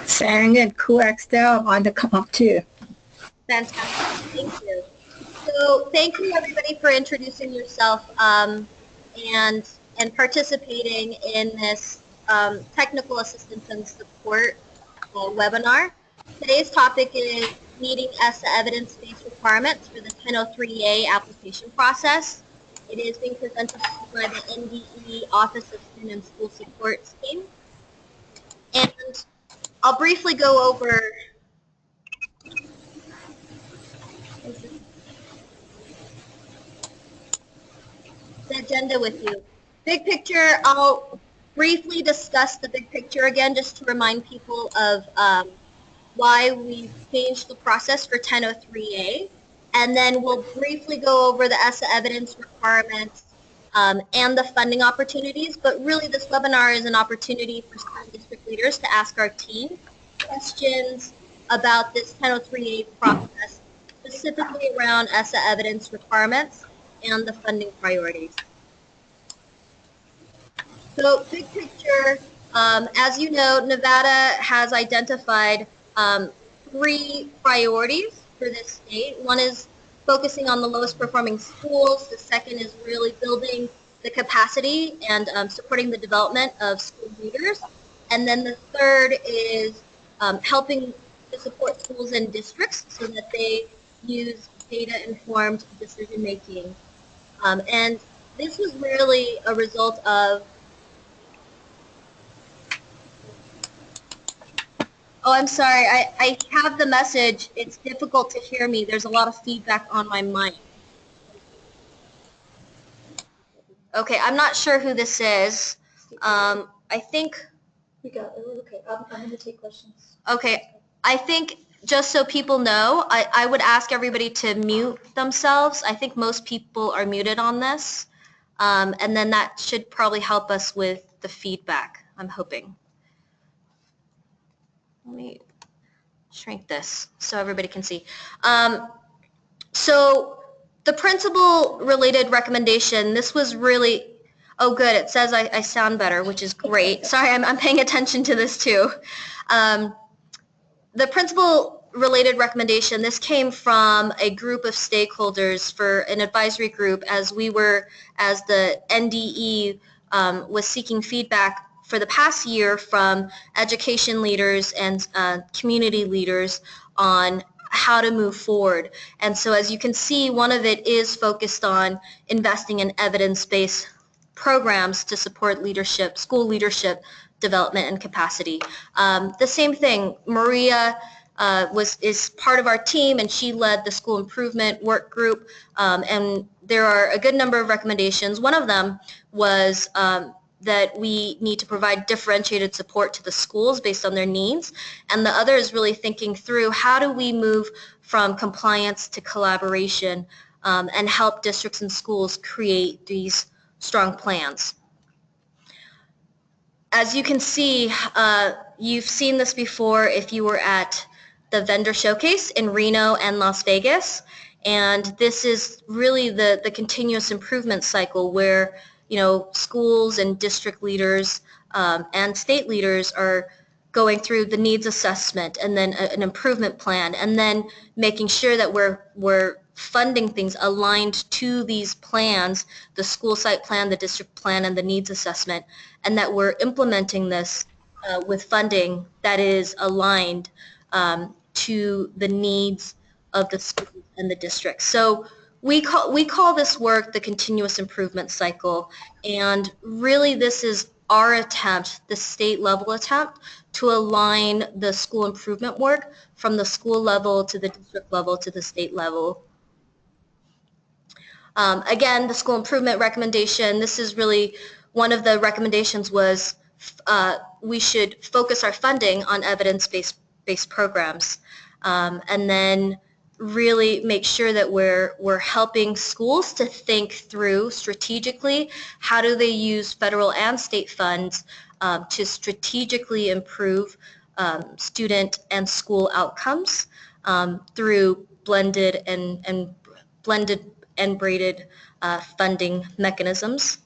Sharon and QXL on the comp too. Fantastic. Thank you. So thank you everybody for introducing yourself and participating in this technical assistance and support webinar. Today's topic is meeting ESSA evidence-based requirements for the 1003A application process. It is being presented by the NDE Office of Student and School Support team. And I'll briefly go over the agenda with you. Big picture, I'll briefly discuss the big picture again just to remind people of why we've changed the process for 1003A. And then we'll briefly go over the ESSA evidence requirements and the funding opportunities. But really this webinar is an opportunity for school district leaders to ask our team questions about this 1003A process, specifically around ESSA evidence requirements and the funding priorities. So big picture, as you know, Nevada has identified 3 priorities for this state. One is focusing on the lowest performing schools. The second is really building the capacity and supporting the development of school leaders. And then the third is helping to support schools and districts so that they use data-informed decision making. And this was really a result of Oh, I'm sorry. I have the message. It's difficult to hear me. There's a lot of feedback on my mic. Okay, I'm not sure who this is. I think... We got it. Okay, I'm going to take questions. Okay, I think just so people know, I would ask everybody to mute themselves. I think most people are muted on this. And then that should probably help us with the feedback, I'm hoping. Let me shrink this so everybody can see. So the principal related recommendation, this was really, oh good, it says I sound better, which is great. Sorry, I'm paying attention to this too. The principal related recommendation, this came from a group of stakeholders for an advisory group as the NDE was seeking feedback for the past year from education leaders and community leaders on how to move forward. And so as you can see, one of it is focused on investing in evidence-based programs to support leadership, school leadership development and capacity. The same thing, Maria is part of our team, and she led the school improvement work group, and there are a good number of recommendations. One of them was that we need to provide differentiated support to the schools based on their needs, and the other is really thinking through how do we move from compliance to collaboration and help districts and schools create these strong plans. As you can see, you've seen this before if you were at the vendor showcase in Reno and Las Vegas, and this is really the continuous improvement cycle where schools and district leaders and state leaders are going through the needs assessment and then an improvement plan, and then making sure that we're funding things aligned to these plans, the school site plan, the district plan, and the needs assessment, and that we're implementing this with funding that is aligned to the needs of the schools and the district. So we call this work the continuous improvement cycle, and really this is our attempt, the state level attempt, to align the school improvement work from the school level to the district level to the state level. Again, the school improvement recommendation, this is really one of the recommendations was we should focus our funding on evidence-based programs, and then really make sure that we're helping schools to think through strategically how do they use federal and state funds to strategically improve student and school outcomes through blended and braided funding mechanisms.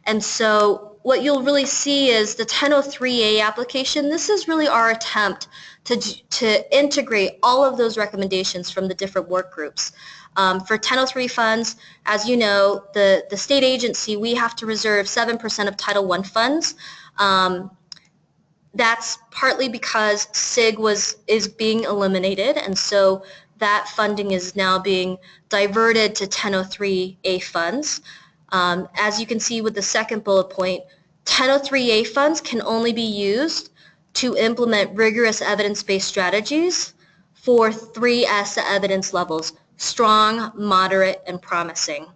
And so what you'll really see is the 1003A application. This is really our attempt to integrate all of those recommendations from the different work groups. For 1003 funds, as you know, the state agency, we have to reserve 7% of Title I funds. That's partly because SIG is being eliminated, and so that funding is now being diverted to 1003A funds. As you can see with the second bullet point, 1003A funds can only be used to implement rigorous evidence-based strategies for 3 ESSA evidence levels: strong, moderate, and promising.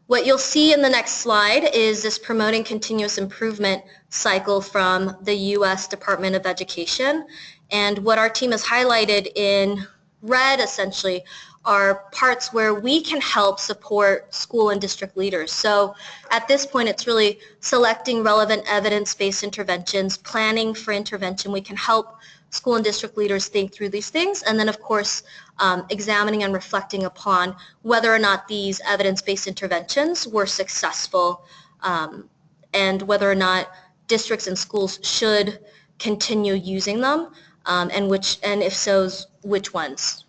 What you'll see in the next slide is this promoting continuous improvement cycle from the U.S. Department of Education. And what our team has highlighted in red, essentially, are parts where we can help support school and district leaders. So at this point, it's really selecting relevant evidence-based interventions, planning for intervention. We can help school and district leaders think through these things, and then of course examining and reflecting upon whether or not these evidence-based interventions were successful, and whether or not districts and schools should continue using them, and if so, which ones.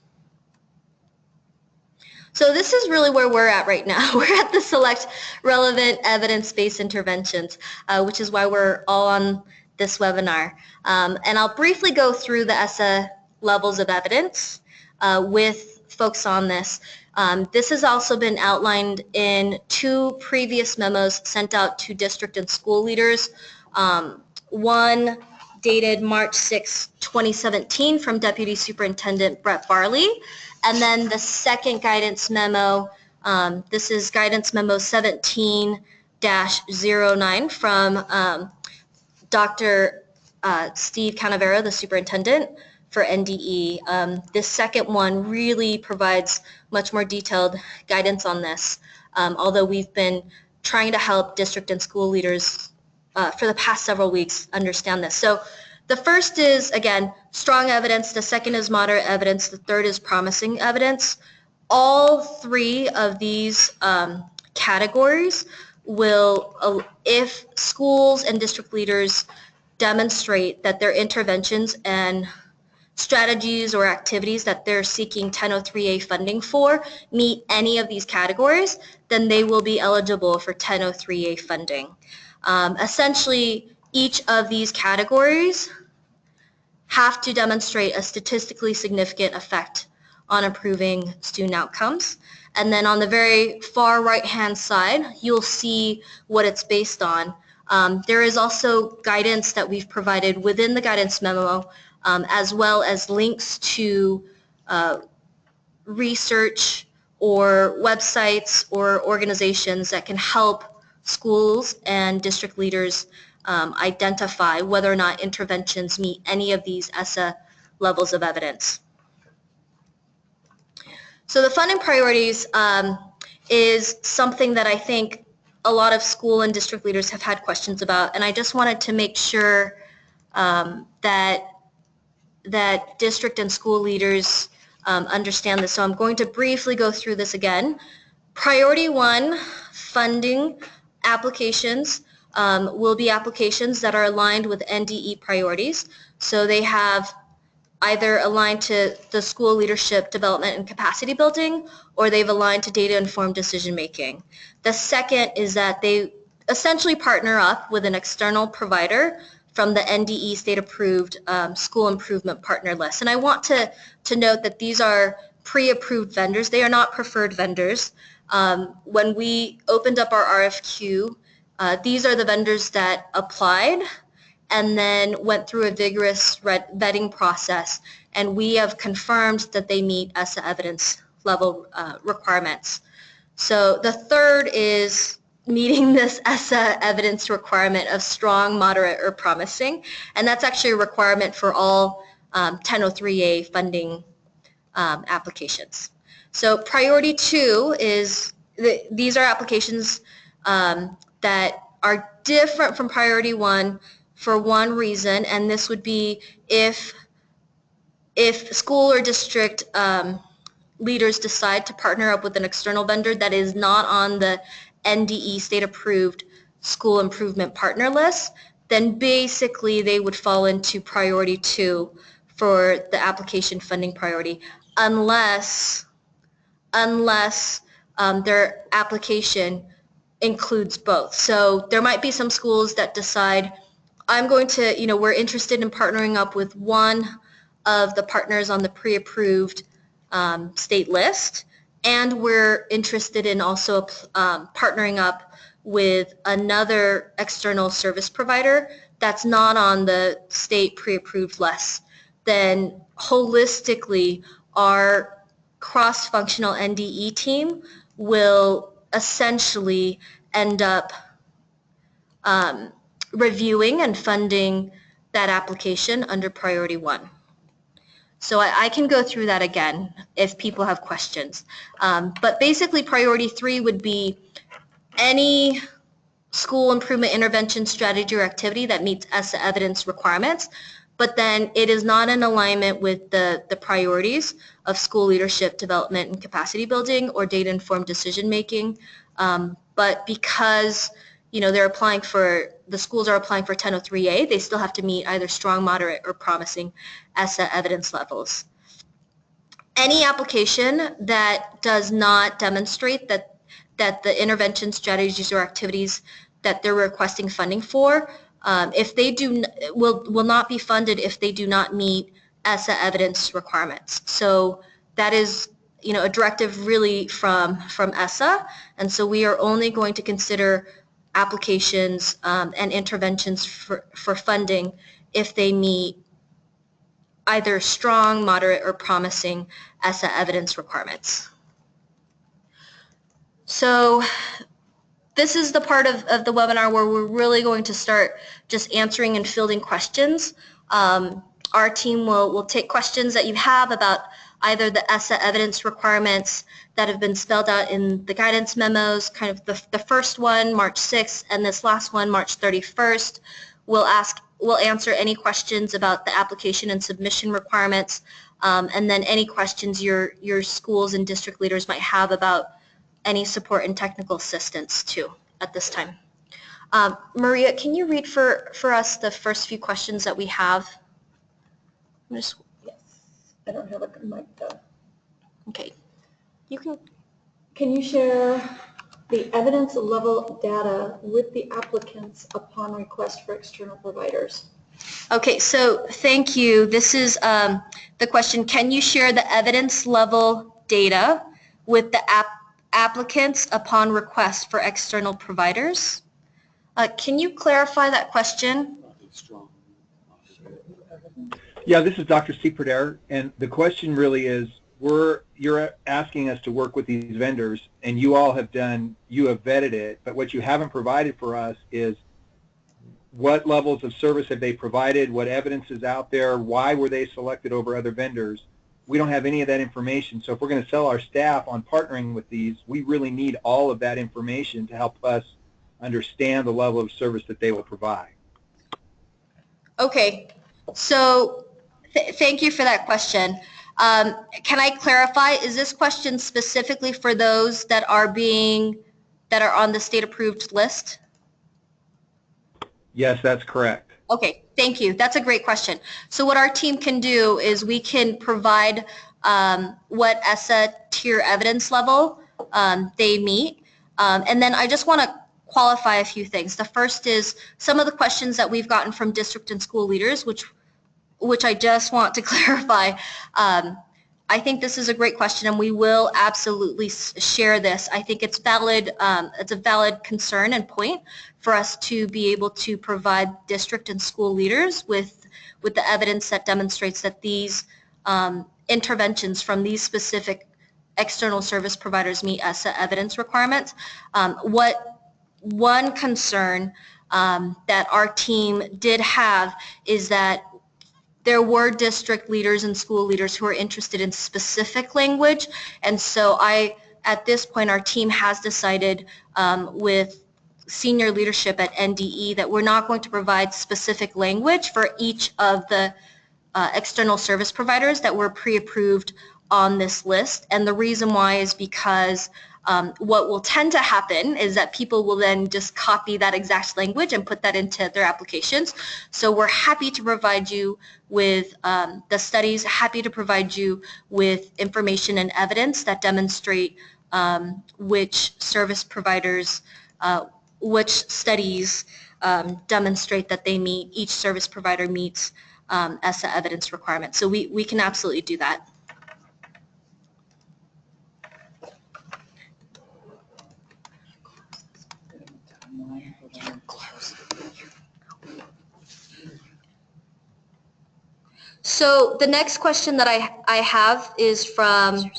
So this is really where we're at right now. We're at the select relevant evidence-based interventions, which is why we're all on this webinar. And I'll briefly go through the ESSA levels of evidence with folks on this. This has also been outlined in 2 previous memos sent out to district and school leaders. One dated March 6, 2017 from Deputy Superintendent Brett Barley, and then the second guidance memo, this is guidance memo 17-09 from Dr. Steve Canavera, the superintendent for NDE. This second one really provides much more detailed guidance on this, although we've been trying to help district and school leaders for the past several weeks understand this. So the first is, again, strong evidence. The second is moderate evidence. The third is promising evidence. All 3 of these categories will, if schools and district leaders demonstrate that their interventions and strategies or activities that they're seeking 1003A funding for meet any of these categories, then they will be eligible for 1003A funding. Essentially, each of these categories have to demonstrate a statistically significant effect on improving student outcomes. And then on the very far right-hand side, you'll see what it's based on. There is also guidance that we've provided within the guidance memo, as well as links to research or websites or organizations that can help schools and district leaders identify whether or not interventions meet any of these ESSA levels of evidence. So the funding priorities is something that I think a lot of school and district leaders have had questions about, and I just wanted to make sure that district and school leaders understand this. So I'm going to briefly go through this again. Priority 1, funding applications will be applications that are aligned with NDE priorities. So they have either aligned to the school leadership development and capacity building, or they've aligned to data-informed decision-making. The second is that they essentially partner up with an external provider from the NDE state-approved school improvement partner list. And I want to note that these are pre-approved vendors. They are not preferred vendors. When we opened up our RFQ, these are the vendors that applied and then went through a vigorous vetting process, and we have confirmed that they meet ESSA evidence level requirements. So the third is meeting this ESSA evidence requirement of strong, moderate, or promising, and that's actually a requirement for all 1003A funding applications. So priority 2 is, these are applications that are different from priority 1 for one reason, and this would be if school or district leaders decide to partner up with an external vendor that is not on the NDE state-approved school improvement partner list, then basically they would fall into priority 2 for the application funding priority, unless their application includes both. So there might be some schools that decide, I'm going to, we're interested in partnering up with one of the partners on the pre-approved state list, and we're interested in also partnering up with another external service provider that's not on the state pre-approved list. Then holistically, our cross-functional NDE team will essentially end up reviewing and funding that application under priority 1. So I can go through that again if people have questions. But basically priority 3 would be any school improvement intervention strategy or activity that meets ESSA evidence requirements, but then it is not in alignment with the priorities of school leadership development and capacity building or data-informed decision making. But because the schools are applying for 1003A, they still have to meet either strong, moderate, or promising ESSA evidence levels. Any application that does not demonstrate that the intervention strategies or activities that they're requesting funding for, if they will not be funded if they do not meet ESSA evidence requirements. So that is a directive really from ESSA, and so we are only going to consider applications and interventions for funding if they meet either strong, moderate, or promising ESSA evidence requirements. So this is the part of the webinar where we're really going to start just answering and fielding questions. Our team will take questions that you have about either the ESSA evidence requirements that have been spelled out in the guidance memos, kind of the first one, March 6th, and this last one, March 31st. We'll answer any questions about the application and submission requirements, and then any questions your schools and district leaders might have about any support and technical assistance too at this time. Maria, can you read for us the first few questions that we have? Yes, I don't have a mic though. Okay, you can. Can you share the evidence level data with the applicants upon request for external providers? Okay, so thank you. This is the question. Can you share the evidence level data with the applicants upon request for external providers? Can you clarify that question? Yeah, this is Dr. Seeperder, and the question really is, you're asking us to work with these vendors, and you have vetted it, but what you haven't provided for us is what levels of service have they provided, what evidence is out there, why were they selected over other vendors. We don't have any of that information, so if we're going to sell our staff on partnering with these, we really need all of that information to help us understand the level of service that they will provide. Okay, so thank you for that question. Can I clarify, is this question specifically for those that are on the state approved list? Yes, that's correct. Okay, thank you. That's a great question. So what our team can do is we can provide what ESSA tier evidence level they meet. And then I just want to qualify a few things. The first is some of the questions that we've gotten from district and school leaders, which I just want to clarify. I think this is a great question, and we will absolutely share this. I think it's valid. It's a valid concern and point for us to be able to provide district and school leaders with the evidence that demonstrates that these interventions from these specific external service providers meet ESSA evidence requirements. One concern that our team did have is that there were district leaders and school leaders who are interested in specific language, and so at this point, our team has decided with senior leadership at NDE that we're not going to provide specific language for each of the external service providers that were pre-approved on this list, and the reason why is because what will tend to happen is that people will then just copy that exact language and put that into their applications. So we're happy to provide you with the studies, happy to provide you with information and evidence that demonstrate which service providers, which studies demonstrate that they meet, each service provider meets ESSA evidence requirements. So we can absolutely do that. So the next question that I have is from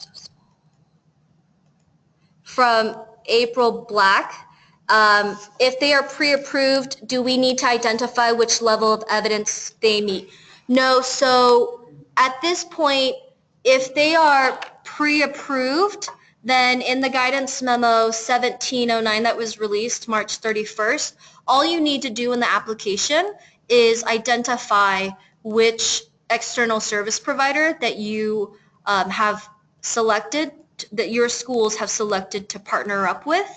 April Black. If they are pre-approved, do we need to identify which level of evidence they meet? No, so at this point, if they are pre-approved, then in the guidance memo 1709 that was released March 31st, all you need to do in the application is identify which external service provider that you have selected, that your schools have selected to partner up with,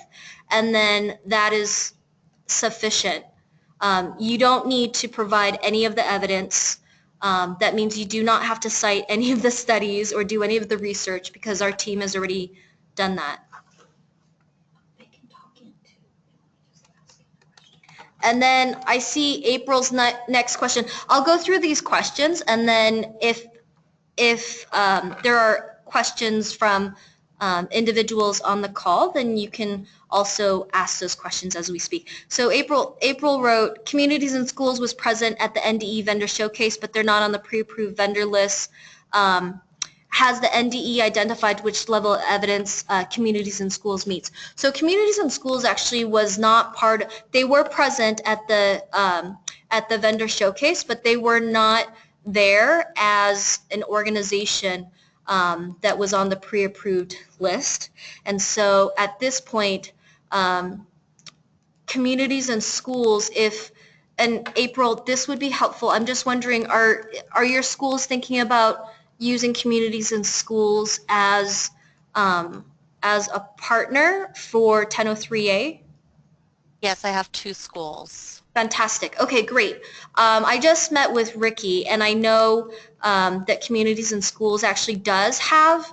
and then that is sufficient. You don't need to provide any of the evidence. That means you do not have to cite any of the studies or do any of the research because our team has already done that. And then I see April's next question. I'll go through these questions, and then if there are questions from individuals on the call, then you can also ask those questions as we speak. So April wrote, communities and schools was present at the NDE vendor showcase, but they're not on the pre-approved vendor list. Has the NDE identified which level of evidence communities and schools meets? So communities and schools actually was not part, they were present at the vendor showcase, but they were not there as an organization that was on the pre-approved list. And so at this point, communities and schools, and April, this would be helpful. I'm just wondering, are your schools thinking about using communities and schools as a partner for 1003A? Yes, I have 2 schools. Fantastic. Okay, great. I just met with Ricky, and I know that communities and schools actually does have,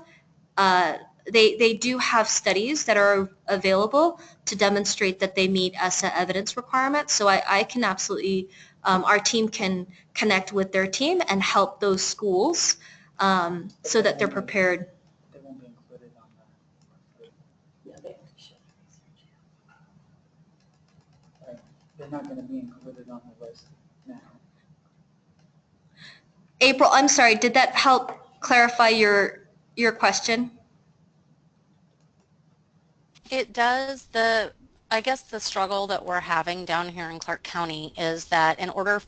they do have studies that are available to demonstrate that they meet ESSA evidence requirements. So I can absolutely, our team can connect with their team and help those schools so that they're prepared. They won't be included on the, Yeah, they have to show the research. right? They're not going to be included on the list now. April, I'm sorry, did that help clarify your question? It does. I guess the struggle that we're having down here in Clark County is that in order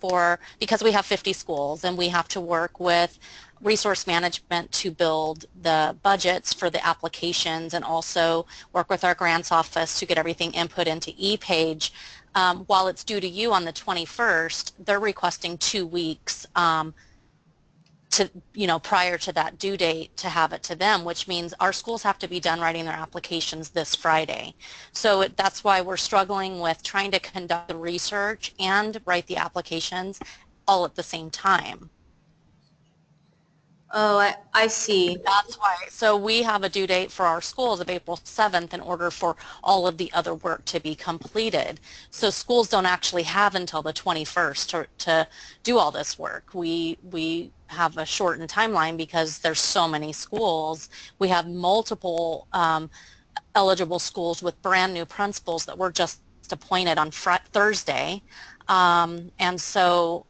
because we have 50 schools and we have to work with resource management to build the budgets for the applications and also work with our grants office to get everything input into ePage. While it's due to you on the 21st, they're requesting 2 weeks prior to that due date to have it to them, which means our schools have to be done writing their applications this Friday. So that's why we're struggling with trying to conduct the research and write the applications all at the same time. Oh, I see. That's why. So we have a due date for our schools of April 7th in order for all of the other work to be completed. So schools don't actually have until the 21st to do all this work. We have a shortened timeline because there's so many schools. We have multiple eligible schools with brand new principals that were just appointed on Thursday. And so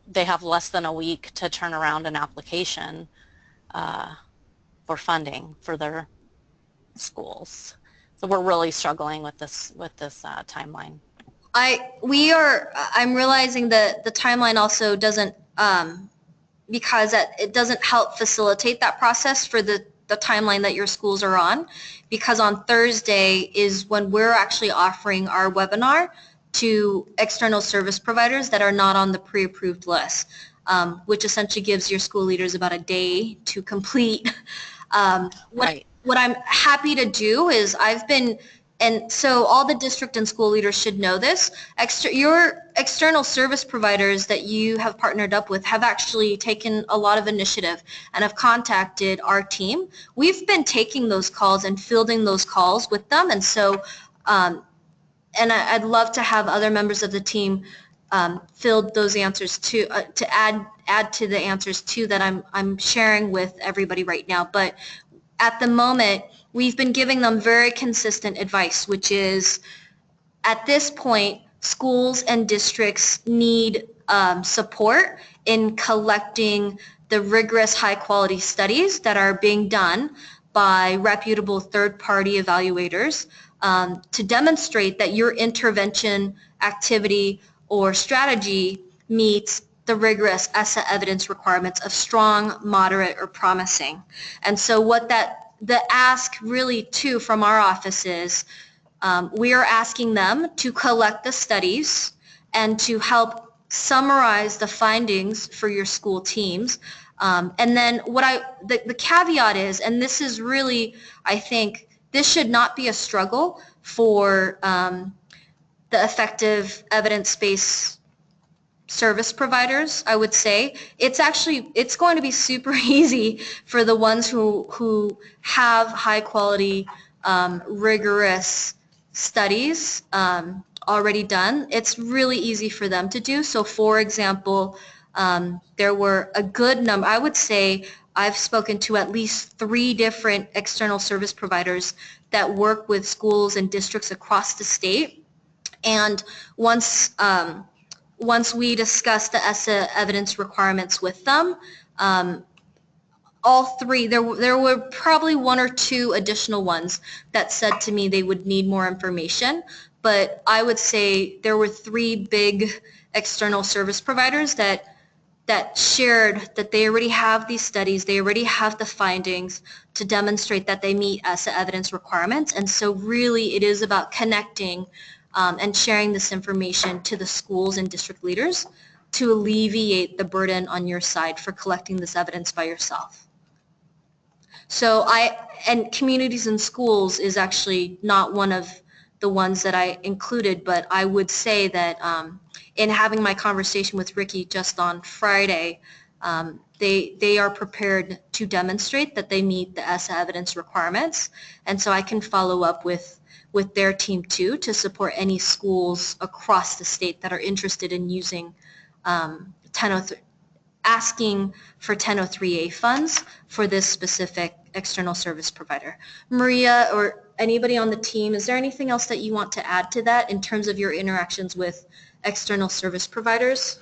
they have less than a week to turn around an application for funding for their schools. So we're really struggling with this timeline. I'm realizing that the timeline also doesn't, because it doesn't help facilitate that process for the timeline that your schools are on, because on Thursday is when we're actually offering our webinar to external service providers that are not on the pre-approved list, which essentially gives your school leaders about a day to complete. Right. what I'm happy to do is and so all the district and school leaders should know this, your external service providers that you have partnered up with have actually taken a lot of initiative and have contacted our team. We've been taking those calls and fielding those calls with them, and so and I'd love to have other members of the team field those answers to add to the answers too that I'm sharing with everybody right now. But at the moment, we've been giving them very consistent advice, which is at this point, schools and districts need support in collecting the rigorous high-quality studies that are being done by reputable third-party evaluators to demonstrate that your intervention activity or strategy meets the rigorous ESSA evidence requirements of strong, moderate, or promising. And so what the ask really too from our office is we are asking them to collect the studies and to help summarize the findings for your school teams. And then the caveat is, and this is really, I think, this should not be a struggle for the effective evidence-based service providers, I would say. It's going to be super easy for the ones who have high quality, rigorous studies already done. It's really easy for them to do. So for example, there were a good number, I would say I've spoken to at least 3 different external service providers that work with schools and districts across the state. And once we discussed the ESSA evidence requirements with them, all 3, there were probably 1 or 2 additional ones that said to me they would need more information, but I would say there were 3 big external service providers that shared that they already have these studies, they already have the findings to demonstrate that they meet ESSA evidence requirements, and so really it is about connecting and sharing this information to the schools and district leaders to alleviate the burden on your side for collecting this evidence by yourself. So and communities and schools is actually not one of the ones that I included, but I would say that in having my conversation with Ricky just on Friday, they are prepared to demonstrate that they meet the ESSA evidence requirements, and so I can follow up with their team too to support any schools across the state that are interested in using asking for 1003A funds for this specific external service provider. Maria or anybody on the team, is there anything else that you want to add to that in terms of your interactions with external service providers?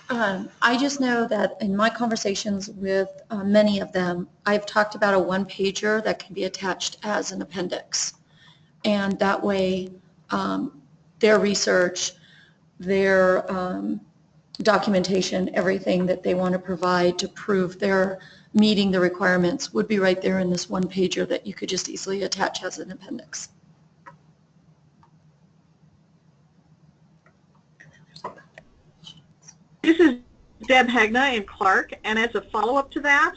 I just know that in my conversations with many of them, I've talked about a one-pager that can be attached as an appendix. And that way, their research, their documentation, everything that they want to provide to prove they're meeting the requirements would be right there in this one pager that you could just easily attach as an appendix. This is Deb Hagna in Clark, and as a follow-up to that,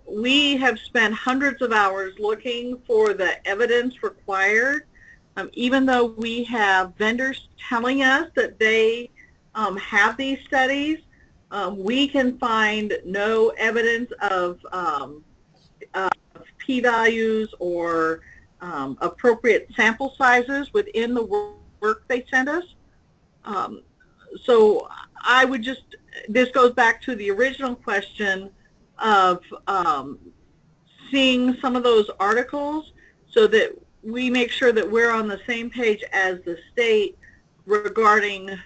we have spent hundreds of hours looking for the evidence required, even though we have vendors telling us that they have these studies. We can find no evidence of p-values or appropriate sample sizes within the work they send us. So I would this goes back to the original question of seeing some of those articles so that we make sure that we're on the same page as the state regarding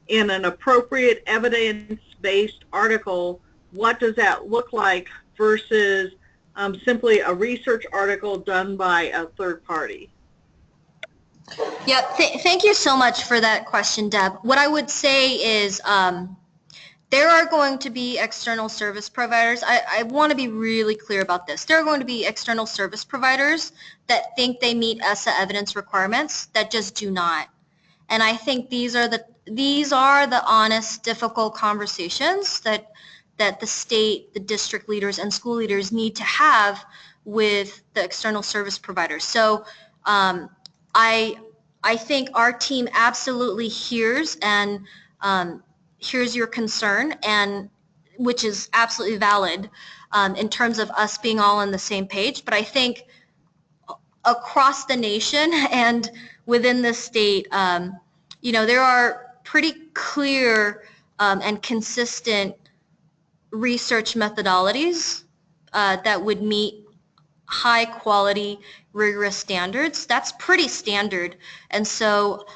in an appropriate evidence-based article, what does that look like versus simply a research article done by a third party? Yeah, thank you so much for that question, Deb. What I would say is there are going to be external service providers. I want to be really clear about this. There are going to be external service providers that think they meet ESSA evidence requirements that just do not. And I think these are the honest, difficult conversations that that the state, the district leaders, and school leaders need to have with the external service providers. So I think our team absolutely hears and hears your concern, and which is absolutely valid in terms of us being all on the same page. But I think across the nation and within the state, you know, there are pretty clear and consistent research methodologies that would meet high quality, rigorous standards. That's pretty standard. And so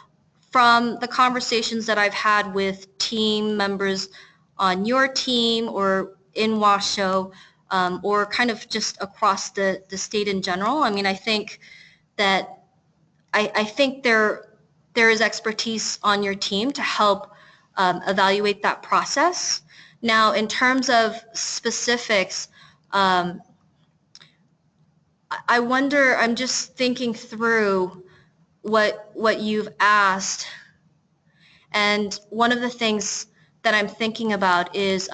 from the conversations that I've had with team members on your team or in Washoe, or kind of just across the state in general, I mean, I think that I think there is expertise on your team to help evaluate that process. Now, in terms of specifics, I wonder, I'm just thinking through what you've asked, and one of the things that I'm thinking about is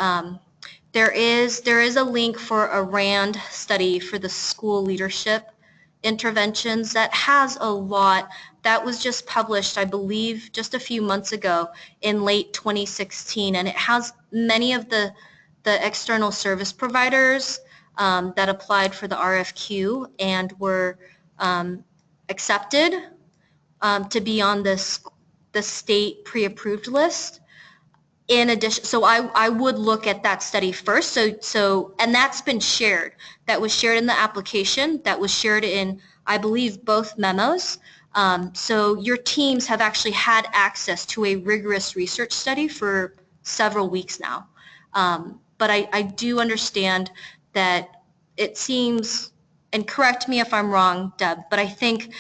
there is a link for a RAND study for the school leadership interventions that has a lot. That was just published, I believe, just a few months ago in late 2016, and it has many of the external service providers that applied for the RFQ and were accepted to be on the state pre-approved list. In addition, so I would look at that study first. So and that's been shared. That was shared in the application. That was shared in, I believe, both memos. So your teams have actually had access to a rigorous research study for several weeks now. But I do understand that it seems, and correct me if I'm wrong, Deb, but I think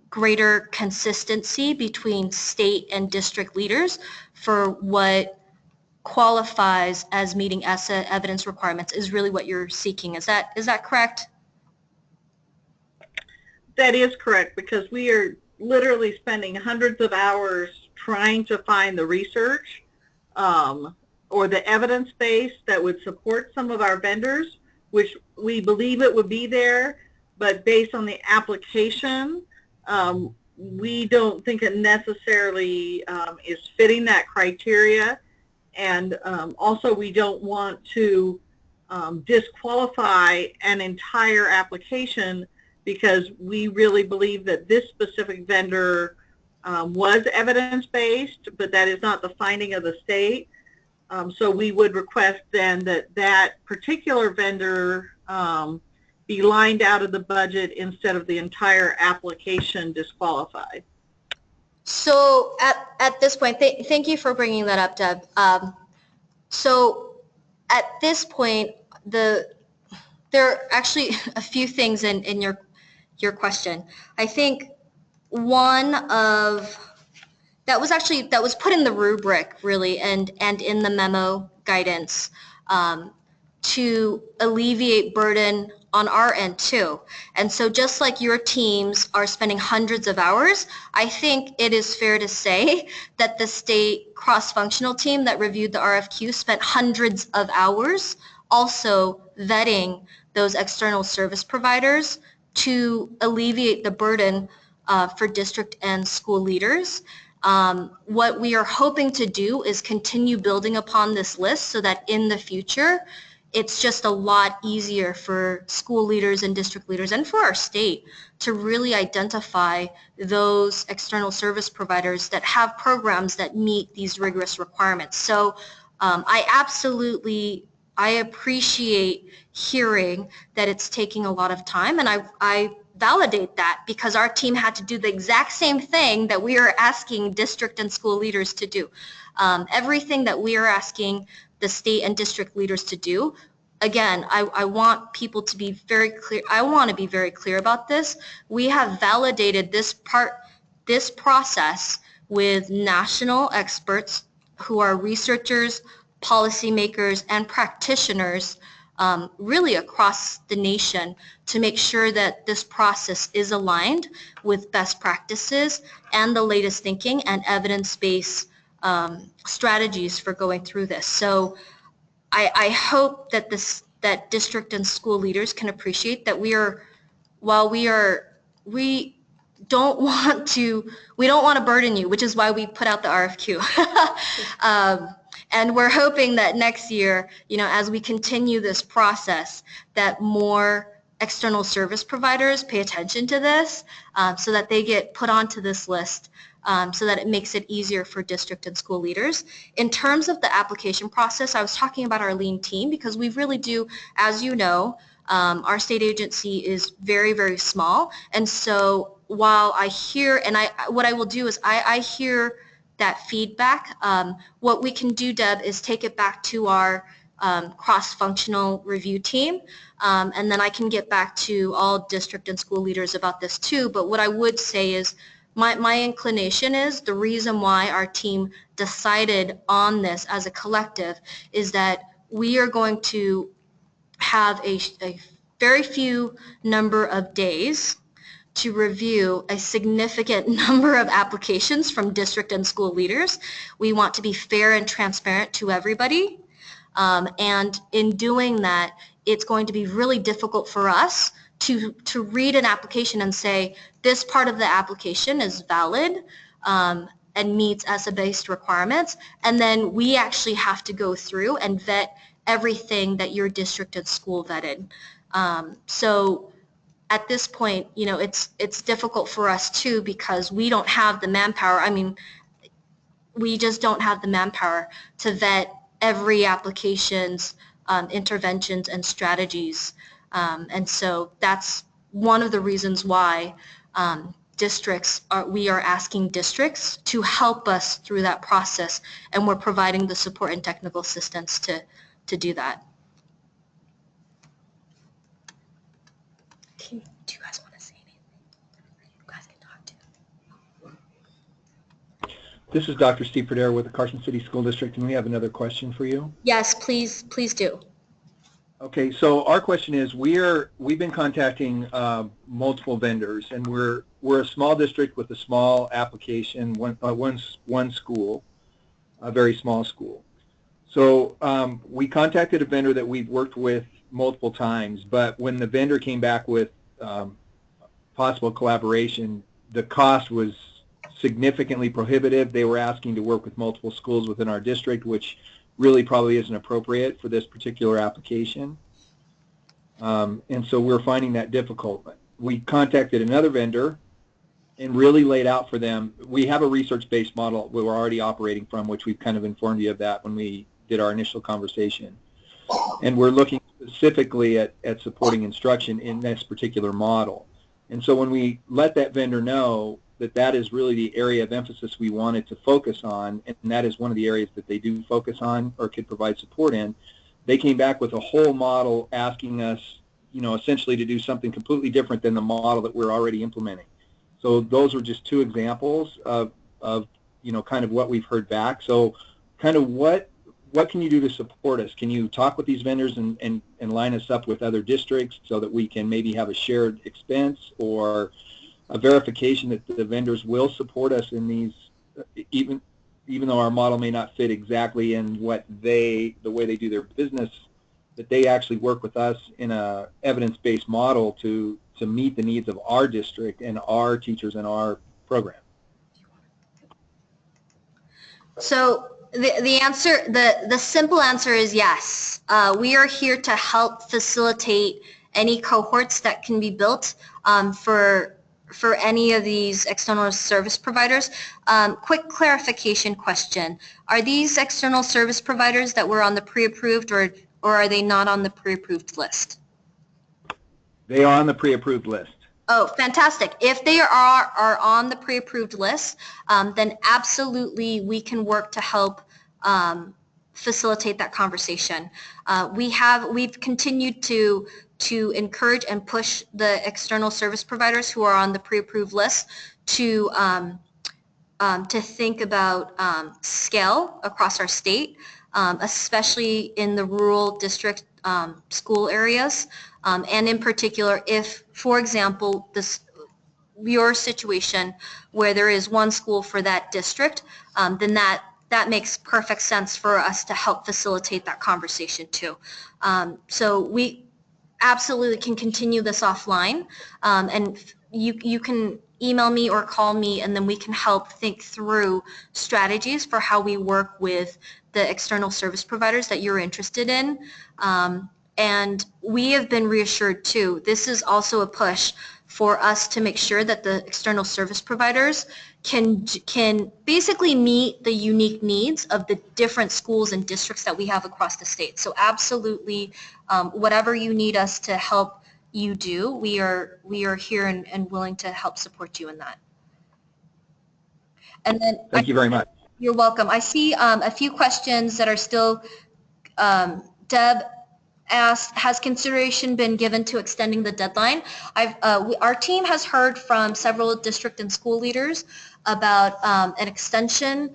greater consistency between state and district leaders for what qualifies as meeting ESSA evidence requirements is really what you're seeking. Is that correct? That is correct, because we are literally spending hundreds of hours trying to find the research or the evidence base that would support some of our vendors, which we believe it would be there, but based on the application, we don't think it necessarily is fitting that criteria. And also, we don't want to disqualify an entire application because we really believe that this specific vendor was evidence-based, but that is not the finding of the state. So we would request then that that particular vendor be lined out of the budget instead of the entire application disqualified. So at this point, thank you for bringing that up, Deb. So at this point, there are actually a few things in your question. I think one of that was put in the rubric really, and in the memo guidance to alleviate burden on our end too. And so just like your teams are spending hundreds of hours, I think it is fair to say that the state cross-functional team that reviewed the RFQ spent hundreds of hours also vetting those external service providers to alleviate the burden for district and school leaders. What we are hoping to do is continue building upon this list so that in the future, it's just a lot easier for school leaders and district leaders and for our state to really identify those external service providers that have programs that meet these rigorous requirements. So I appreciate hearing that it's taking a lot of time, and I validate that because our team had to do the exact same thing that we are asking district and school leaders to do. Everything that we are asking the state and district leaders to do. Again, I want people to be very clear. I want to be very clear about this. We have validated this process with national experts who are researchers, policymakers, and practitioners really across the nation to make sure that this process is aligned with best practices and the latest thinking and evidence-based strategies for going through this. So I hope that that district and school leaders can appreciate that we don't want to burden you, which is why we put out the RFQ. And we're hoping that next year, as we continue this process, that more external service providers pay attention to this, so that they get put onto this list, so that it makes it easier for district and school leaders. In terms of the application process, I was talking about our lean team because we really do, as you know, our state agency is very, very small. And so while I hear, and what I will do is I hear that feedback. What we can do, Deb, is take it back to our cross-functional review team, and then I can get back to all district and school leaders about this too. But what I would say is my inclination is the reason why our team decided on this as a collective is that we are going to have a very few number of days to review a significant number of applications from district and school leaders. We want to be fair and transparent to everybody. And in doing that, it's going to be really difficult for us to read an application and say, this part of the application is valid and meets ESSA-based requirements. And then we actually have to go through and vet everything that your district and school vetted. So at this point, it's difficult for us too because we don't have the manpower. I mean, we just don't have the manpower to vet every application's interventions and strategies. And so that's one of the reasons why we are asking districts to help us through that process, and we're providing the support and technical assistance to do that. Do you guys want to say anything? You guys can talk too. This is Dr. Steve Perdera with the Carson City School District, and we have another question for you. Yes, please do. Okay, so our question is, we've been contacting multiple vendors, and we're a small district with a small application, one school, a very small school. So we contacted a vendor that we've worked with multiple times, but when the vendor came back with possible collaboration, the cost was significantly prohibitive. They were asking to work with multiple schools within our district, which really probably isn't appropriate for this particular application. And so we're finding that difficult. We contacted another vendor and really laid out for them. We have a research-based model we were already operating from, which we've kind of informed you of that when we did our initial conversation. And we're looking specifically at supporting instruction in this particular model. And so when we let that vendor know that that is really the area of emphasis we wanted to focus on, and that is one of the areas that they do focus on or could provide support in, they came back with a whole model asking us, essentially to do something completely different than the model that we're already implementing. So those were just two examples of kind of what we've heard back. So kind of what can you do to support us? Can you talk with these vendors and line us up with other districts so that we can maybe have a shared expense or a verification that the vendors will support us in these, even though our model may not fit exactly in the way they do their business, that they actually work with us in a evidence-based model to meet the needs of our district and our teachers and our program. So the simple answer is yes. We are here to help facilitate any cohorts that can be built for any of these external service providers. Quick clarification question. Are these external service providers that were on the pre-approved or are they not on the pre-approved list? They are on the pre-approved list. Oh, fantastic. If they are on the pre-approved list, then absolutely we can work to help facilitate that conversation. We've continued to encourage and push the external service providers who are on the pre-approved list to think about scale across our state, especially in the rural district school areas, and in particular if, for example, your situation where there is one school for that district, then that that makes perfect sense for us to help facilitate that conversation too. So we absolutely can continue this offline, and you can email me or call me, and then we can help think through strategies for how we work with the external service providers that you're interested in. And we have been reassured too. This is also a push for us to make sure that the external service providers can basically meet the unique needs of the different schools and districts that we have across the state. So absolutely, whatever you need us to help you do, we are here and willing to help support you in that. And then Thank you very much. You're welcome. I see a few questions that are still, Deb asked, has consideration been given to extending the deadline? Our team has heard from several district and school leaders about an extension,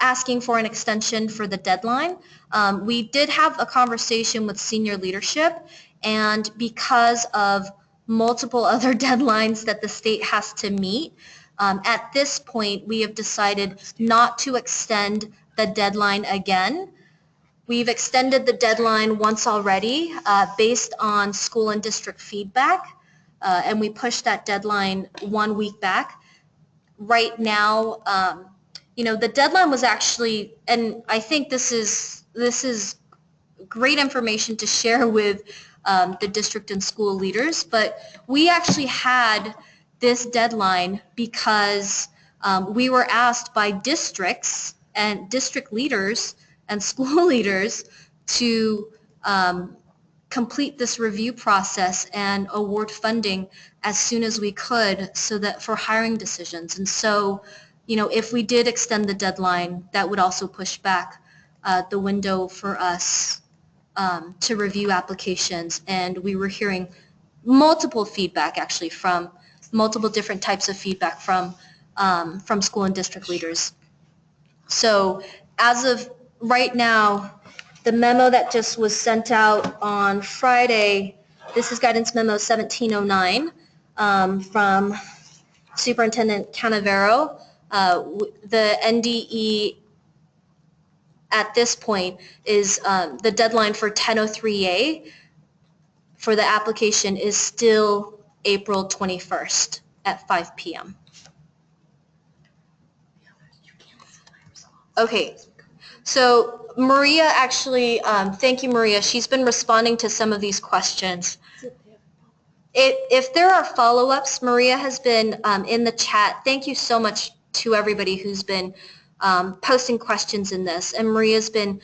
asking for an extension for the deadline. We did have a conversation with senior leadership, and because of multiple other deadlines that the state has to meet, at this point we have decided not to extend the deadline again. We've extended the deadline once already based on school and district feedback, and we pushed that deadline 1 week back. Right now, the deadline was actually, and I think this is great information to share with the district and school leaders, but we actually had this deadline because we were asked by districts and district leaders and school leaders to complete this review process and award funding as soon as we could, so that for hiring decisions. And so, if we did extend the deadline, that would also push back the window for us to review applications. And we were hearing multiple feedback, actually, from multiple different types of feedback from school and district leaders. So as of right now, the memo that just was sent out on Friday, this is Guidance Memo 1709 from Superintendent Canavero. The NDE at this point is the deadline for 1003A for the application is still April 21st at 5 p.m. Okay, so Maria actually, thank you, Maria. She's been responding to some of these questions. If there are follow-ups, Maria has been in the chat. Thank you so much to everybody who's been posting questions in this. And Maria's been,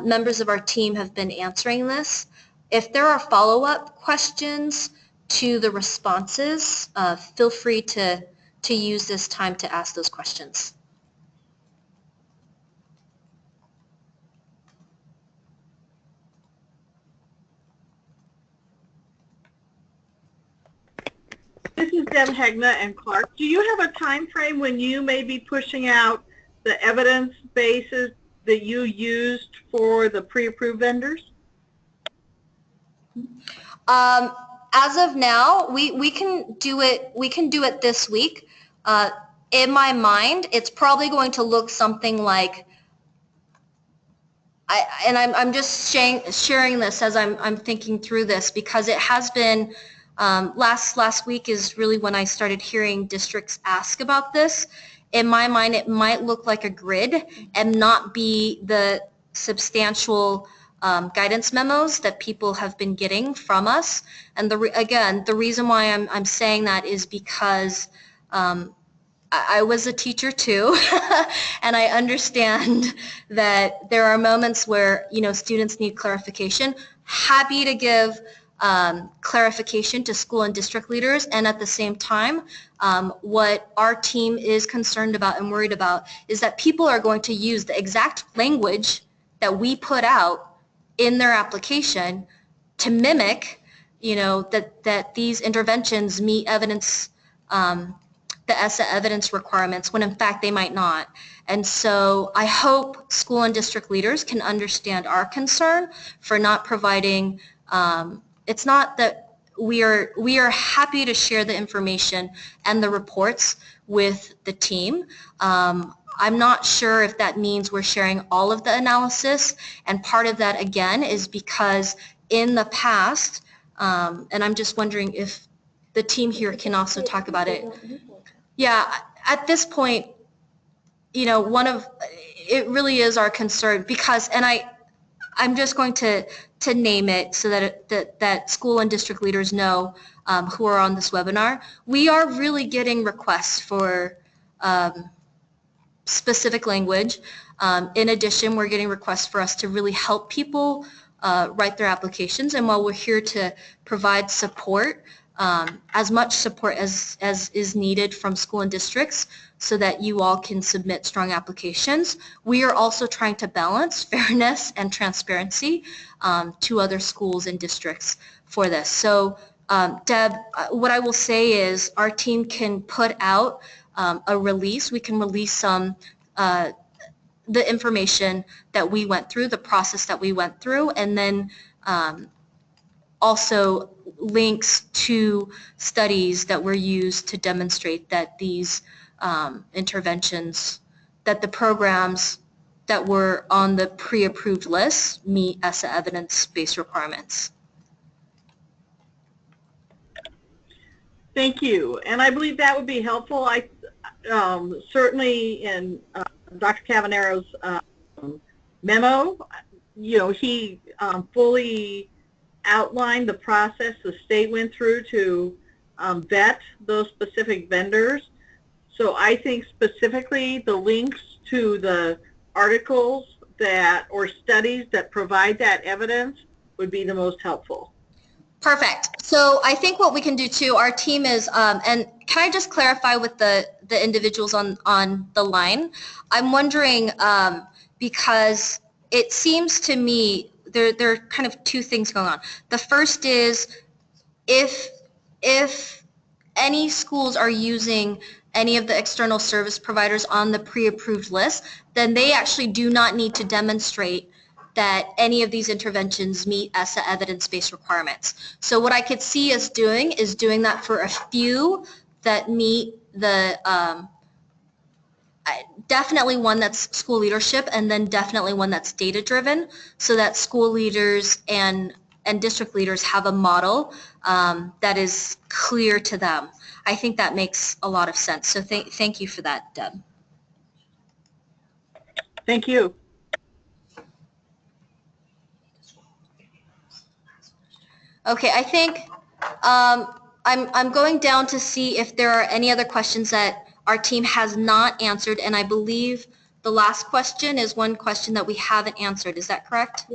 members of our team have been answering this. If there are follow-up questions to the responses, feel free to use this time to ask those questions. This is Deb Hegna and Clark. Do you have a time frame when you may be pushing out the evidence bases that you used for the pre-approved vendors? As of now, we can do it. We can do it this week. In my mind, it's probably going to look something like. I'm just sharing this as I'm thinking through this, because it has been. Last week is really when I started hearing districts ask about this. In my mind, it might look like a grid and not be the substantial guidance memos that people have been getting from us. And again, the reason why I'm saying that is because I was a teacher too, and I understand that there are moments where students need clarification. Happy to give clarification to school and district leaders, and at the same time, what our team is concerned about and worried about is that people are going to use the exact language that we put out in their application to mimic, that these interventions meet evidence, the ESSA evidence requirements, when in fact they might not. And so I hope school and district leaders can understand our concern for not providing. It's not that we are happy to share the information and the reports with the team. I'm not sure if that means we're sharing all of the analysis, and part of that, again, is because in the past, and I'm just wondering if the team here can also talk about it. Yeah, at this point, you know, it really is our concern because, and I'm just going to name it so that school and district leaders know who are on this webinar. We are really getting requests for specific language. In addition, we're getting requests for us to really help people write their applications. And while we're here to provide support, as much support as is needed from school and districts so that you all can submit strong applications, we are also trying to balance fairness and transparency to other schools and districts for this. So Deb, what I will say is our team can put out a release. We can release some the information that we went through, the process that we went through, and then also links to studies that were used to demonstrate that these interventions, that the programs that were on the pre-approved list meet ESSA evidence-based requirements. Thank you. And I believe that would be helpful. I certainly in Dr. Cavanero's memo, you know, he fully outlined the process the state went through to vet those specific vendors. So I think specifically the links to the articles that or studies that provide that evidence would be the most helpful. Perfect. So I think what we can do too, our team is, and can I just clarify with the individuals on the line? I'm wondering, because it seems to me there are kind of two things going on. The first is if any schools are using any of the external service providers on the pre-approved list, then they actually do not need to demonstrate that any of these interventions meet ESSA evidence-based requirements. So what I could see us doing is doing that for a few that meet the, definitely one that's school leadership, and then definitely one that's data-driven, so that school leaders and district leaders have a model that is clear to them. I think that makes a lot of sense. So thank you for that, Deb. Thank you. Okay, I think I'm going down to see if there are any other questions that our team has not answered, and I believe the last question is one question that we haven't answered. Is that correct?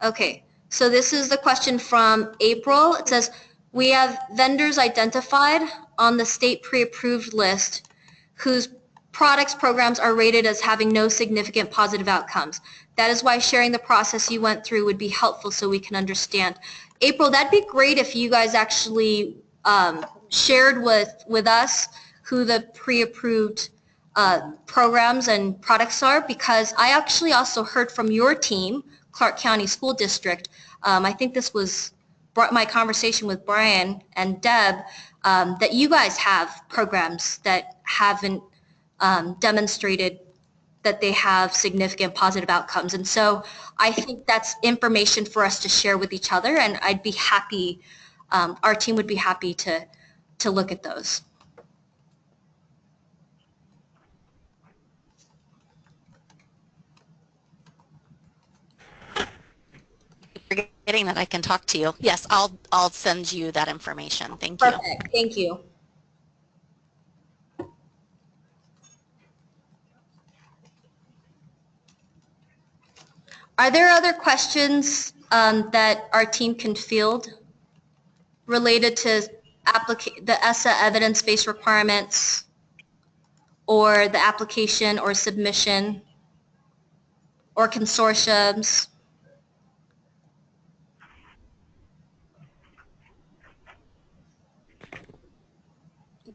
Okay, so this is the question from April. It says, we have vendors identified on the state pre-approved list whose products programs are rated as having no significant positive outcomes. That is why sharing the process you went through would be helpful so we can understand. April, that'd be great if you guys actually shared with us who the pre-approved programs and products are, because I actually also heard from your team, Clark County School District. I think this was my conversation with Brian and Deb, that you guys have programs that haven't demonstrated that they have significant positive outcomes. And so I think that's information for us to share with each other, and I'd be happy, our team would be happy to look at those. Forgetting that I can talk to you. Yes, I'll send you that information. Thank you. Perfect. Thank you. Are there other questions that our team can field related to the ESSA evidence-based requirements or the application or submission or consortiums?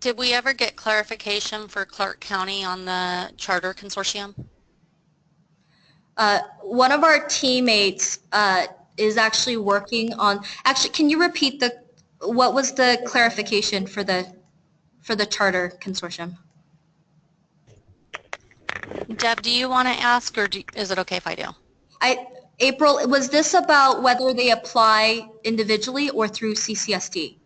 Did we ever get clarification for Clark County on the charter consortium? One of our teammates is actually working on, actually, can you repeat what was the clarification for the charter consortium? Deb, do you want to ask, or is it okay if I do? April, was this about whether they apply individually or through CCSD?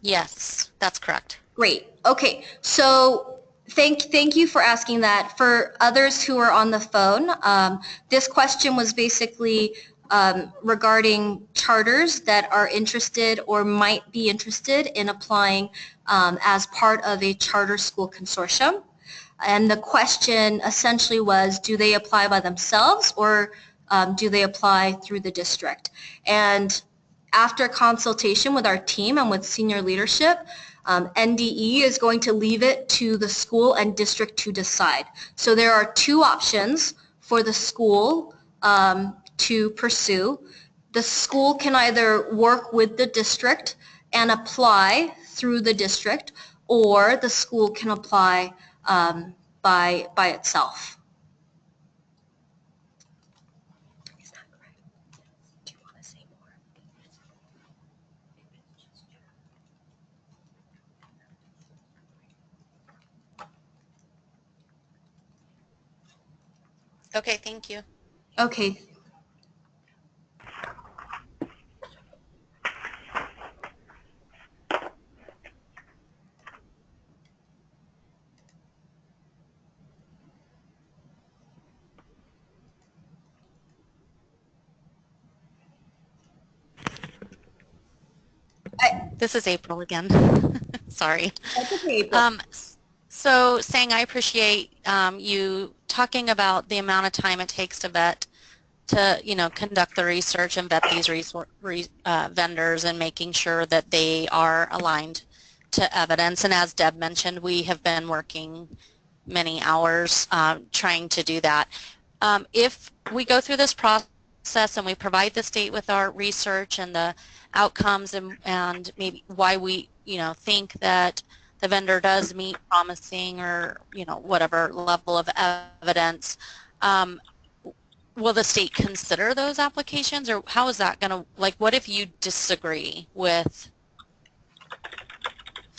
Yes, that's correct. Great. Okay. So thank you for asking that. For others who are on the phone, this question was basically regarding charters that are interested or might be interested in applying as part of a charter school consortium. And the question essentially was, do they apply by themselves or do they apply through the district? And after consultation with our team and with senior leadership, NDE is going to leave it to the school and district to decide. So there are two options for the school to pursue. The school can either work with the district and apply through the district, or the school can apply by itself. Do you want to say more? Okay, thank you. Okay. This is April again. Sorry. That's okay, April. So saying I appreciate you talking about the amount of time it takes to vet, to conduct the research and vet these vendors and making sure that they are aligned to evidence. And as Deb mentioned, we have been working many hours trying to do that. If we go through this process and we provide the state with our research and the outcomes and maybe why we think that the vendor does meet promising or whatever level of evidence, will the state consider those applications, or how is that going to, like, what if you disagree with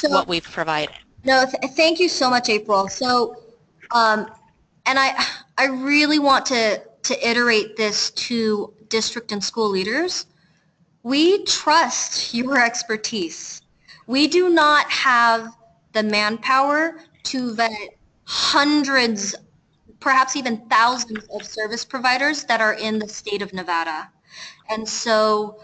what we've provided? No, thank you so much, April. So, and I really want to iterate this to district and school leaders. We trust your expertise. We do not have the manpower to vet hundreds, perhaps even thousands of service providers that are in the state of Nevada. And so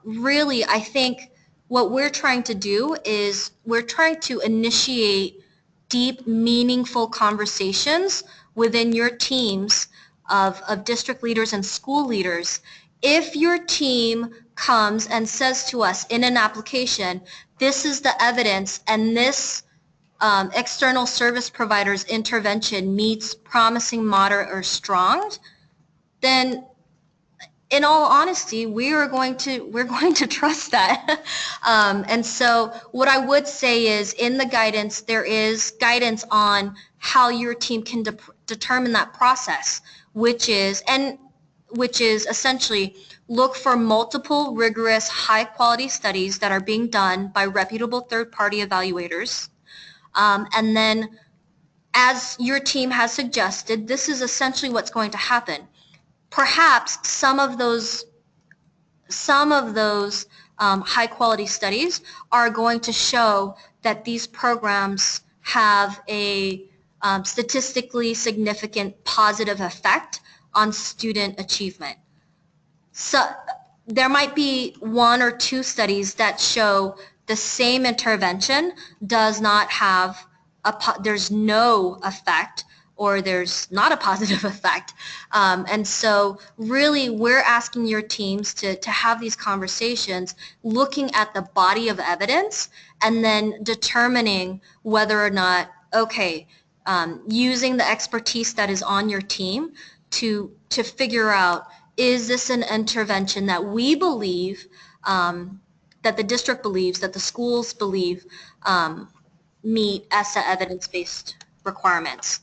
really, I think what we're trying to do is we're trying to initiate deep, meaningful conversations within your teams of district leaders and school leaders. If your team comes and says to us in an application, this is the evidence and this external service provider's intervention meets promising, moderate, or strong, then in all honesty, we're going to trust that. And so what I would say is in the guidance, there is guidance on how your team can determine that process, which is essentially look for multiple rigorous high quality studies that are being done by reputable third-party evaluators. And then as your team has suggested, this is essentially what's going to happen. Perhaps some of those high quality studies are going to show that these programs have a statistically significant positive effect on student achievement. So there might be one or two studies that show the same intervention does not have there's no effect, or there's not a positive effect. And so really we're asking your teams to have these conversations looking at the body of evidence and then determining whether or not, okay, using the expertise that is on your team to figure out, is this an intervention that we believe, that the district believes, that the schools believe meet ESSA evidence-based requirements.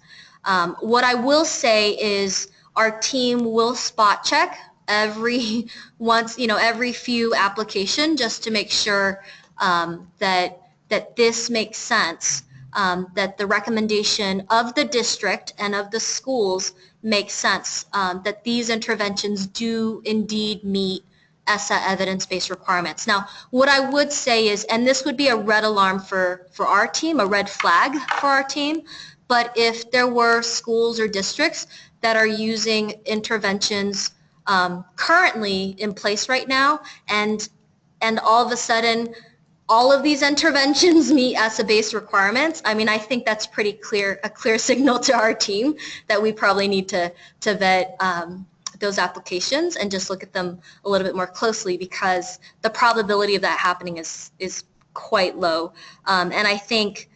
What I will say is our team will spot check every few application just to make sure that this makes sense. that the recommendation of the district and of the schools makes sense, that these interventions do indeed meet ESSA evidence-based requirements. Now, what I would say is, and this would be a red alarm for our team, a red flag for our team, but if there were schools or districts that are using interventions currently in place right now, and all of a sudden all of these interventions meet ESSA-based requirements, I mean, I think that's pretty clear, a clear signal to our team that we probably need to vet those applications and just look at them a little bit more closely, because the probability of that happening is quite low. And I think,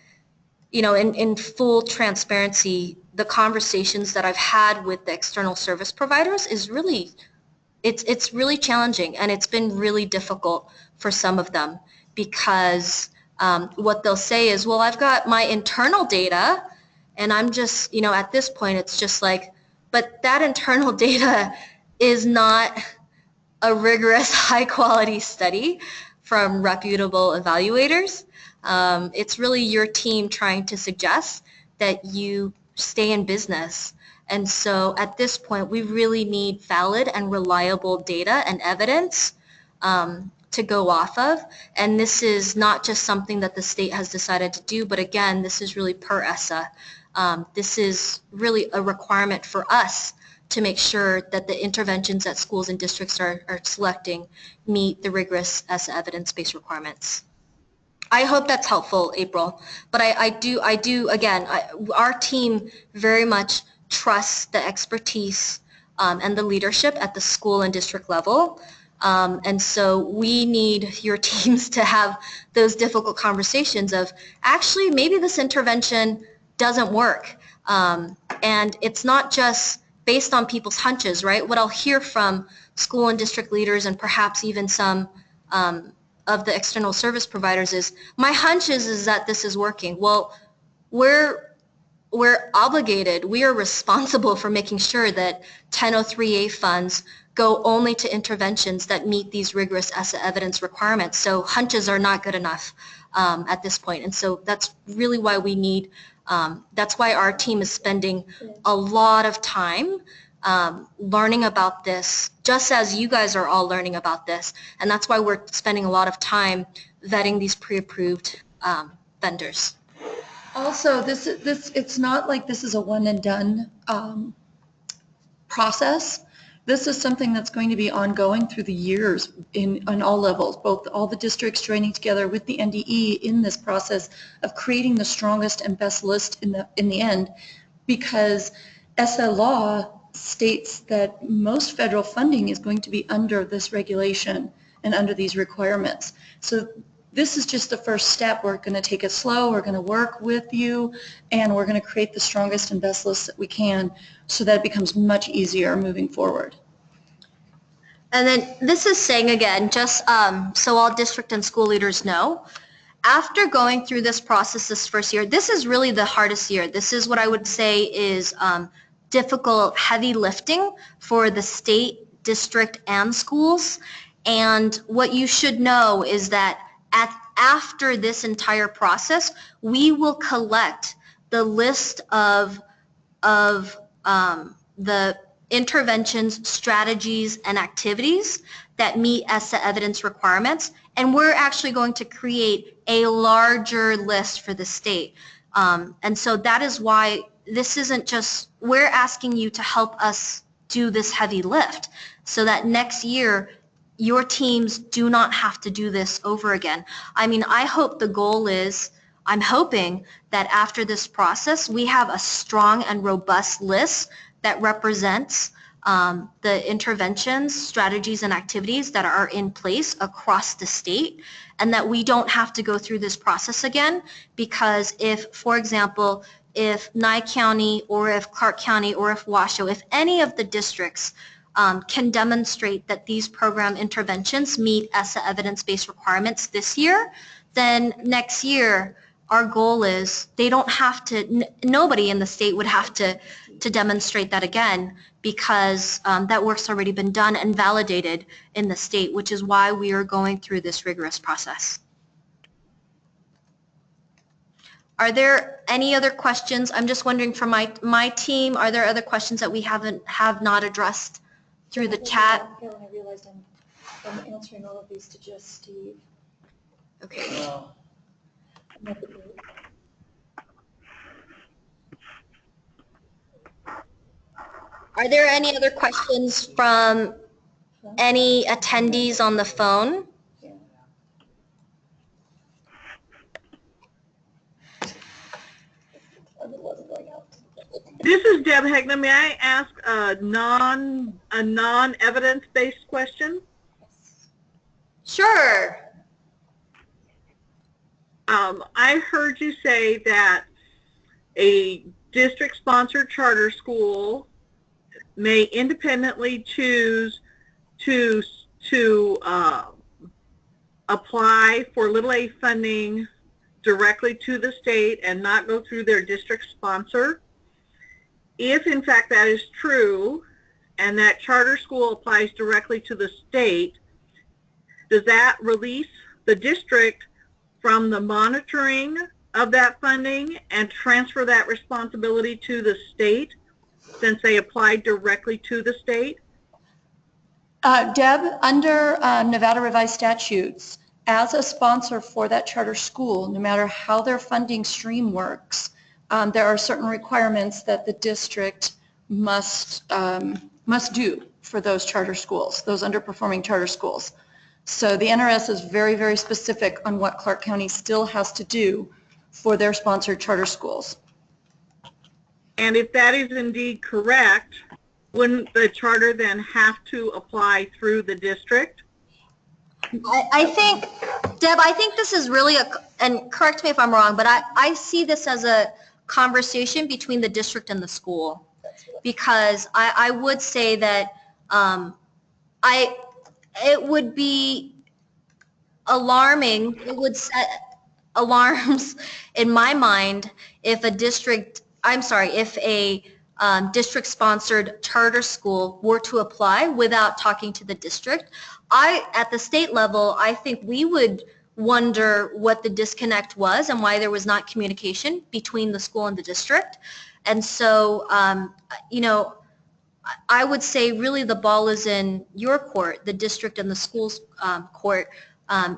you know, in full transparency, the conversations that I've had with the external service providers is really, it's really challenging, and it's been really difficult for some of them, because what they'll say is, well, I've got my internal data, and I'm just, you know, at this point it's just like, but that internal data is not a rigorous, high-quality study from reputable evaluators. It's really your team trying to suggest that you stay in business. And so at this point, we really need valid and reliable data and evidence to go off of. And this is not just something that the state has decided to do, but again, this is really per ESSA. This is really a requirement for us to make sure that the interventions that schools and districts are selecting meet the rigorous ESSA evidence-based requirements. I hope that's helpful, April. But I do again, our team very much trusts the expertise and the leadership at the school and district level. And so we need your teams to have those difficult conversations of, actually, maybe this intervention doesn't work. And it's not just based on people's hunches, right? What I'll hear from school and district leaders, and perhaps even some of the external service providers, is, my hunch is that this is working. Well, we're obligated, we are responsible for making sure that 1003A funds go only to interventions that meet these rigorous ESSA evidence requirements. So hunches are not good enough at this point. And so that's really why we need, that's why our team is spending a lot of time learning about this, just as you guys are all learning about this. And that's why we're spending a lot of time vetting these pre-approved vendors. Also, it's not like this is a one and done process. This is something that's going to be ongoing through the years on all levels, both all the districts joining together with the NDE in this process of creating the strongest and best list in the end, because ESSA law states that most federal funding is going to be under this regulation and under these requirements. So this is just the first step. We're going to take it slow, we're going to work with you, and we're going to create the strongest and best list that we can so that it becomes much easier moving forward. And then this is saying, again, just so all district and school leaders know, after going through this process this first year, this is really the hardest year. This is what I would say is difficult, heavy lifting for the state, district, and schools. And what you should know is that after this entire process, we will collect the list of the interventions, strategies, and activities that meet ESSA evidence requirements, and we're actually going to create a larger list for the state. And so that is why this isn't just, we're asking you to help us do this heavy lift so that next year your teams do not have to do this over again. I mean, I hope the goal is, I'm hoping that after this process, we have a strong and robust list that represents the interventions, strategies, and activities that are in place across the state, and that we don't have to go through this process again, because if, for example, if Nye County or if Clark County or if Washoe, if any of the districts can demonstrate that these program interventions meet ESSA evidence-based requirements this year, then next year our goal is they don't have to, nobody in the state would have to demonstrate that again, because that work's already been done and validated in the state, which is why we are going through this rigorous process. Are there any other questions? I'm just wondering from my team, are there other questions that we have not addressed through the chat? Carolyn, I realized I'm answering all of these to just Steve. Okay. Well, Not the group. Are there any other questions from any attendees on the phone? Yeah. I would love going out. This is Deb Hegna. May I ask a non-evidence-based question? Sure. I heard you say that a district-sponsored charter school may independently choose to apply for little A funding directly to the state and not go through their district sponsor. If in fact that is true and that charter school applies directly to the state, does that release the district from the monitoring of that funding and transfer that responsibility to the state since they applied directly to the state? Deb, under Nevada revised statutes, as a sponsor for that charter school, no matter how their funding stream works, there are certain requirements that the district must do for those charter schools, those underperforming charter schools. So the NRS is very, very specific on what Clark County still has to do for their sponsored charter schools. And if that is indeed correct, wouldn't the charter then have to apply through the district? I think, Deb, I think this is really and correct me if I'm wrong, but I see this as a conversation between the district and the school. Because I would say that it would be alarming, it would set alarms in my mind if a district-sponsored charter school were to apply without talking to the district. At the state level, I think we would wonder what the disconnect was and why there was not communication between the school and the district. And so, I would say really the ball is in your court, the district and the school's court,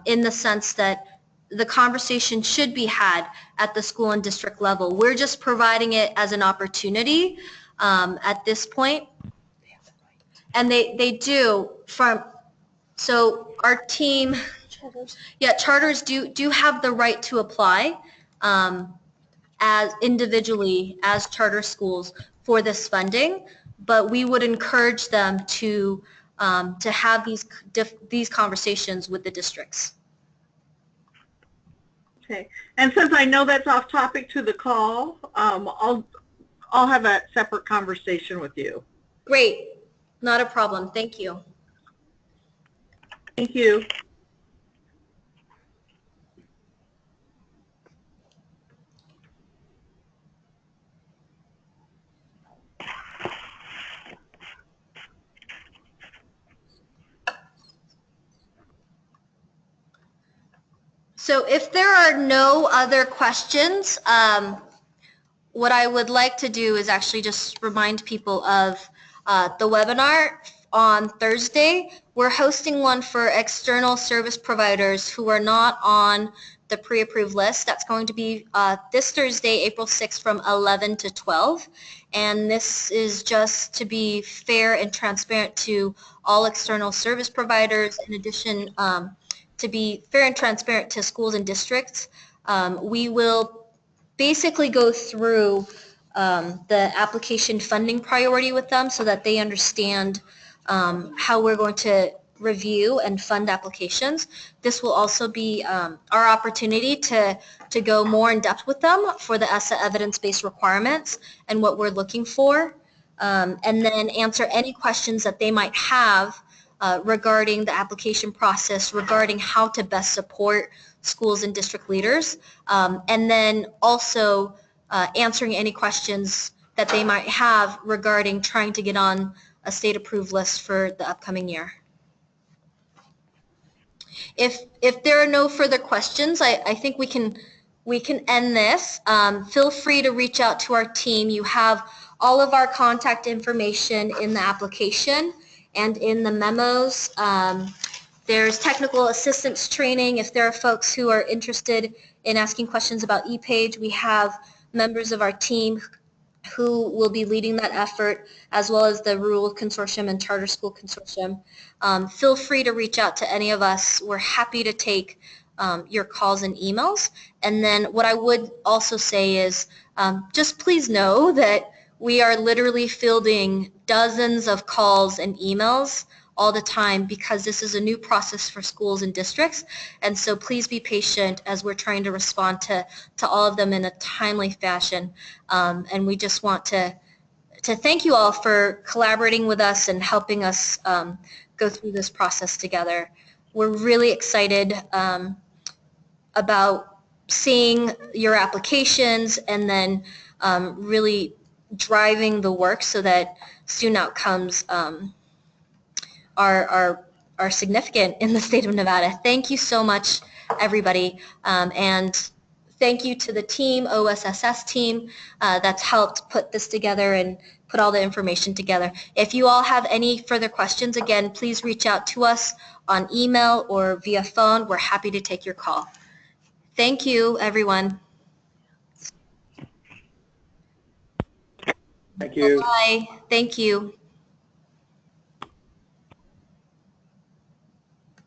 in the sense that the conversation should be had at the school and district level. We're just providing it as an opportunity at this point. And they do so our team, charters do have the right to apply as individually as charter schools for this funding, but we would encourage them to have these conversations with the districts. Okay, and since I know that's off topic to the call, I'll have a separate conversation with you. Great, not a problem. Thank you. Thank you. So if there are no other questions, what I would like to do is actually just remind people of the webinar on Thursday. We're hosting one for external service providers who are not on the pre-approved list. That's going to be this Thursday, April 6th from 11 to 12. And this is just to be fair and transparent to all external service providers. In addition, to be fair and transparent to schools and districts, we will basically go through the application funding priority with them so that they understand how we're going to review and fund applications. This will also be our opportunity to go more in depth with them for the ESSA evidence-based requirements and what we're looking for, and then answer any questions that they might have regarding the application process, regarding how to best support schools and district leaders, and then also answering any questions that they might have regarding trying to get on a state-approved list for the upcoming year. If there are no further questions, I think we can we can end this. Feel free to reach out to our team. You have all of our contact information in the application and in the memos. There's technical assistance training. If there are folks who are interested in asking questions about ePage, we have members of our team who will be leading that effort, as well as the Rural Consortium and Charter School Consortium. Feel free to reach out to any of us. We're happy to take your calls and emails. And then what I would also say is just please know that we are literally fielding dozens of calls and emails all the time because this is a new process for schools and districts. And so please be patient as we're trying to respond to all of them in a timely fashion. And we just want to thank you all for collaborating with us and helping us go through this process together. We're really excited about seeing your applications and then really driving the work so that student outcomes are significant in the state of Nevada. Thank you so much, everybody, and thank you to the team, OSSS team, that's helped put this together and put all the information together. If you all have any further questions, again, please reach out to us on email or via phone. We're happy to take your call. Thank you, everyone. Thank you. Bye. Thank you.